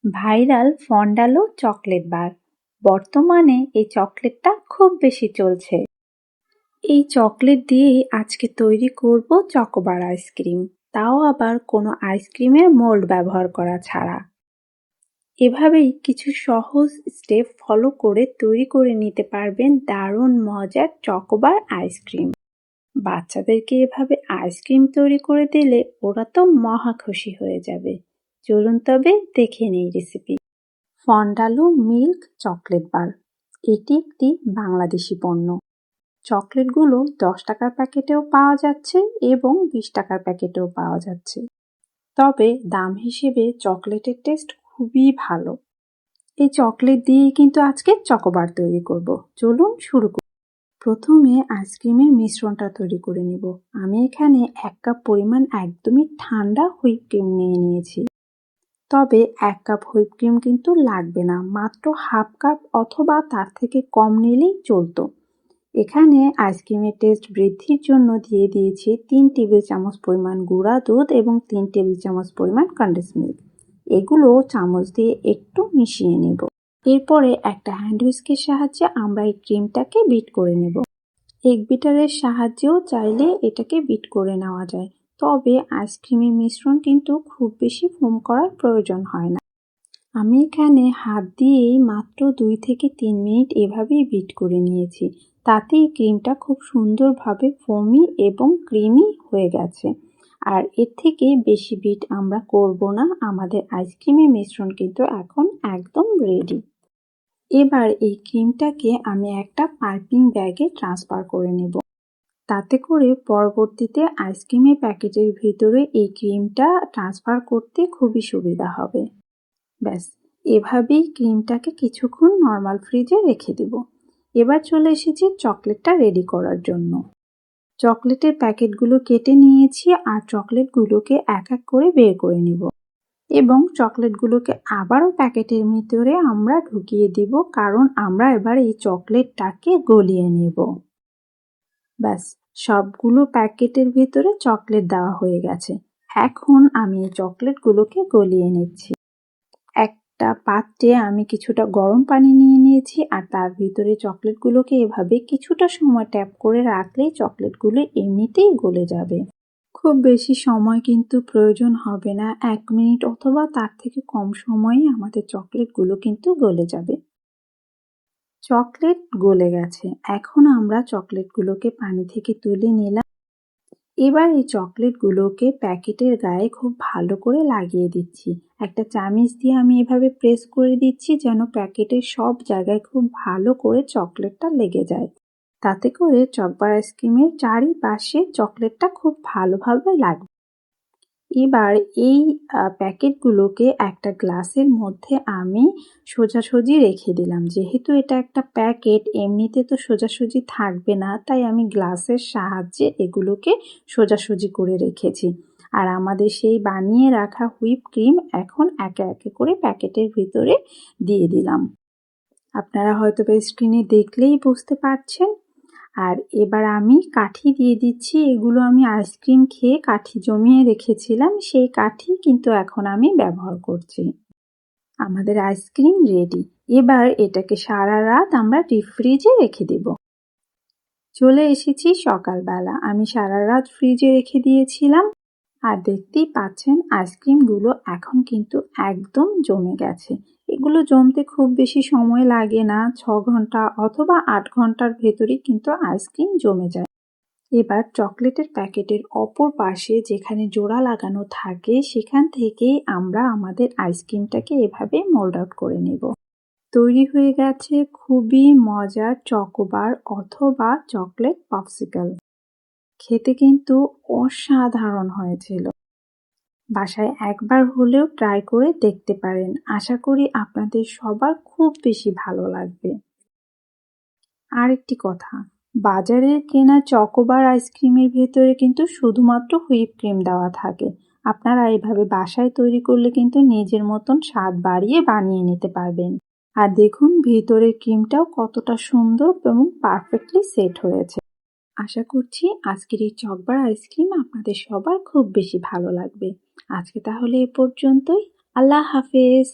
Viral ফন্ডালো chocolate bar. বর্তমানে এই চকলেটটা খুব বেশি চলছে। এই চকলেট দিয়েই আজকে তৈরি করব চকোবার আইসক্রিম, তাও আবার কোনো আইসক্রিমের মোল্ড ব্যবহার করা ছাড়া। এভাবেই কিছু সহজ স্টেপ ফলো করে তৈরি করে নিতে পারবেন দারুণ মজার চকোবার আইসক্রিম। বাচ্চাদেরকে এভাবে আইসক্রিম তৈরি করে দিলে ওরা তো মহা খুশি হয়ে যাবে। চলুন তবে দেখে নিই রেসিপি। ফন্ডালো মিল্ক চকলেট বার, এটি একটি বাংলাদেশি পণ্য। চকলেটগুলো 10 টাকার প্যাকেটেও পাওয়া যাচ্ছে এবং 20 টাকার প্যাকেটেও পাওয়া যাচ্ছে, তবে দাম হিসেবে চকলেটের টেস্ট খুবই ভালো। এই চকলেট দিয়েই কিন্তু আজকে চকোবার তৈরি করব। চলুন শুরু করি। প্রথমে আইসক্রিমের মিশ্রণটা তৈরি করে নিব। আমি এখানে 1 কাপ পরিমাণ একদমই ঠান্ডা হুইপ ক্রিম নিয়ে নিয়েছি। তবে 1 কাপ হুইপ ক্রিম কিন্তু লাগবে না, মাত্র হাফ কাপ অথবা তার থেকে কম নিলেই চলতো। এখানে আইসক্রিমের টেস্ট বৃদ্ধির জন্য দিয়ে দিয়েছি 3 টেবিল চামচ পরিমাণ গুঁড়া দুধ এবং 3 টেবিল চামচ পরিমাণ কনডেন্স মিল্ক। এগুলো চামচ দিয়ে একটু মিশিয়ে নেব। এরপরে একটা হ্যান্ড হুইস্কের সাহায্যে আমরা এই ক্রিমটাকে বিট করে নেব। এগ বিটারের সাহায্যেও চাইলে এটাকে বিট করে নেওয়া যায়, তবে আইসক্রিমের মিশ্রণ কিন্তু খুব বেশি ফোম করার প্রয়োজন হয় না। আমি এখানে হাত দিয়েই মাত্র 2 থেকে 3 মিনিট এভাবেই বিট করে নিয়েছি। তাতেই ক্রিমটা খুব সুন্দরভাবে ফোমি এবং ক্রিমি হয়ে গেছে। আর এর থেকে বেশি বিট আমরা করব না। আমাদের আইসক্রিমের মিশ্রণ কিন্তু এখন একদম রেডি। এবার এই ক্রিমটাকে আমি একটা পাইপিং ব্যাগে ট্রান্সফার করে নেব। তাতে করে পরবর্তীতে আইসক্রিমের প্যাকেটের ভিতরে এই ক্রিমটা ট্রান্সফার করতে খুবই সুবিধা হবে। ব্যাস, এভাবেই ক্রিমটাকে কিছুক্ষণ নর্মাল ফ্রিজে রেখে দেব। এবার চলে এসেছি চকলেটটা রেডি করার জন্য। চকলেটের প্যাকেটগুলো কেটে নিয়েছি আর চকলেটগুলোকে এক এক করে বের করে নিব এবং চকলেটগুলোকে আবারও প্যাকেটের ভিতরে আমরা ঢুকিয়ে দিব, কারণ আমরা এবার এই চকলেটটাকে গলিয়ে নেব। ব্যাস, সবগুলো প্যাকেটের ভিতরে চকলেট দেওয়া হয়ে গেছে। এখন আমি এই চকলেটগুলোকে গলিয়ে নিচ্ছি। একটা পাত্রে আমি কিছুটা গরম পানি নিয়ে নিয়েছি আর তার ভিতরে চকলেটগুলোকে এভাবে কিছুটা সময় ট্যাপ করে রাখলেই চকলেটগুলো এমনিতেই গলে যাবে। খুব বেশি সময় কিন্তু প্রয়োজন হবে না, 1 মিনিট অথবা তার থেকে কম সময়ে আমাদের চকলেটগুলো কিন্তু গলে যাবে। চকলেট গলে গেছে। এখন আমরা চকলেটগুলোকে পানি থেকে তুলে নিলাম। এবার এই চকলেটগুলোকে প্যাকেটের গায়ে খুব ভালো করে লাগিয়ে দিচ্ছি। একটা চামিচ দিয়ে আমি এভাবে প্রেস করে দিচ্ছি যেন প্যাকেটের সব জায়গায় খুব ভালো করে চকলেটটা লেগে যায়। তাতে করে চকবার আইসক্রিমের চারিপাশে চকলেটটা খুব ভালোভাবে লাগবে। এবার এই প্যাকেটগুলোকে একটা গ্লাসের মধ্যে আমি সোজাসুজি রেখে দিলাম। যেহেতু এটা একটা প্যাকেট, এমনিতে তো সোজাসুজি থাকবে না, তাই আমি গ্লাসের সাহায্যে এগুলোকে সোজাসুজি করে রেখেছি। আর আমাদের সেই বানিয়ে রাখা হুইপ ক্রিম এখন একে একে করে প্যাকেটের ভিতরে দিয়ে দিলাম। আপনারা হয়তো স্ক্রিনে দেখলেই বুঝতে পারছেন। আর এবার আমি কাঠি দিয়ে দিচ্ছি। এগুলো আমি আইসক্রিম খেয়ে কাঠি জমিয়ে রেখেছিলাম, সেই কাঠি কিন্তু এখন আমি ব্যবহার করছি। আমাদের আইসক্রিম রেডি। এবার এটাকে সারা রাত আমরা ডিপ ফ্রিজে রেখে দেব। চলে এসেছি সকালবেলা। আমি সারা রাত ফ্রিজে রেখে দিয়েছিলাম আর দেখতেই পাচ্ছেন আইসক্রিমগুলো এখন কিন্তু একদম জমে গেছে। এগুলো জমতে খুব বেশি সময় লাগে না, 6 ঘন্টা অথবা 8 ঘন্টার ভেতরেই কিন্তু আইসক্রিম জমে যায়। এবার চকলেটের প্যাকেটের অপর পাশে যেখানে জোড়া লাগানো থাকে সেখান থেকেই আমরা আমাদের আইসক্রিমটাকে এভাবে মোল্ড আউট করে নেব। তৈরি হয়ে গেছে খুবই মজার চকোবার অথবা চকলেট পপসিকল। খেতে কিন্তু অসাধারণ হয়েছিল। বাসায় একবার হলেও ট্রাই করে দেখতে পারেন। আশা করি আপনাদের সবার খুব বেশি ভালো লাগবে। আরেকটি কথা, বাজারের কেনা চকোবার আইসক্রিমের ভেতরে কিন্তু শুধুমাত্র হুইপ ক্রিম দেওয়া থাকে। আপনারা এভাবে বাসায় তৈরি করলে কিন্তু নিজের মতন স্বাদ বাড়িয়ে বানিয়ে নিতে পারবেন। আর দেখুন ভিতরের ক্রিমটাও কতটা সুন্দর এবং পারফেক্টলি সেট হয়েছে। আশা করছি আজকের এই চকবার আইসক্রিম আপনাদের সবার খুব বেশি ভালো লাগবে। আজকে তাহলে এ পর্যন্তই। আল্লাহ হাফেজ।